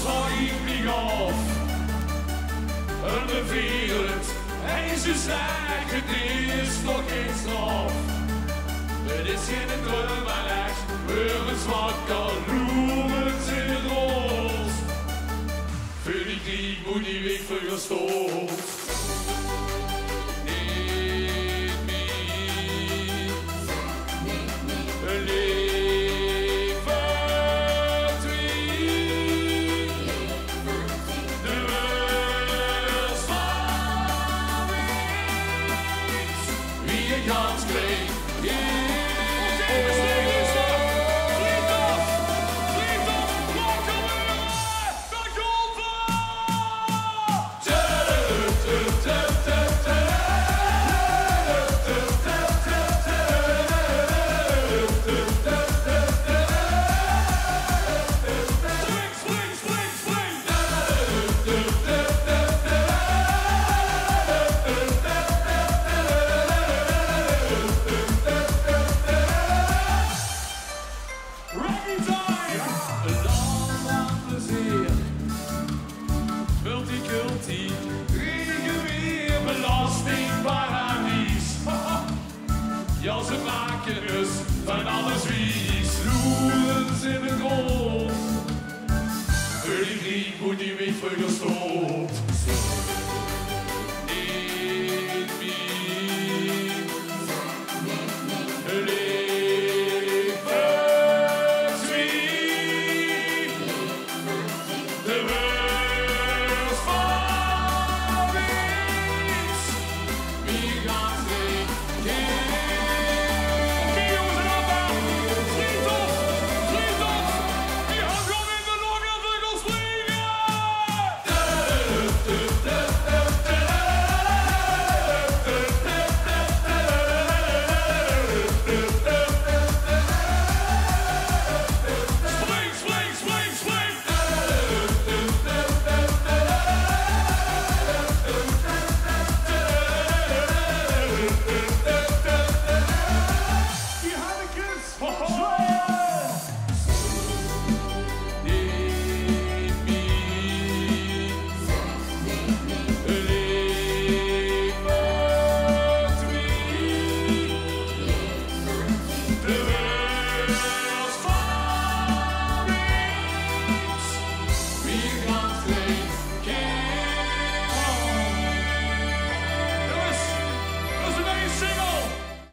zal ik vlieg af. En de wereld, en ze zeggen het is nog geen straf. Het is geen droom maar echt, weer een zwakker roemens in het rood. Voor die krieg moet die weg vergestoord. Gans kreeg. Multiculti, regulier belastingparadies. Ja, ze maken dus van alles wies. Loerens in de grond. Voor die krieg moet die weg vergestoord. Wie gaat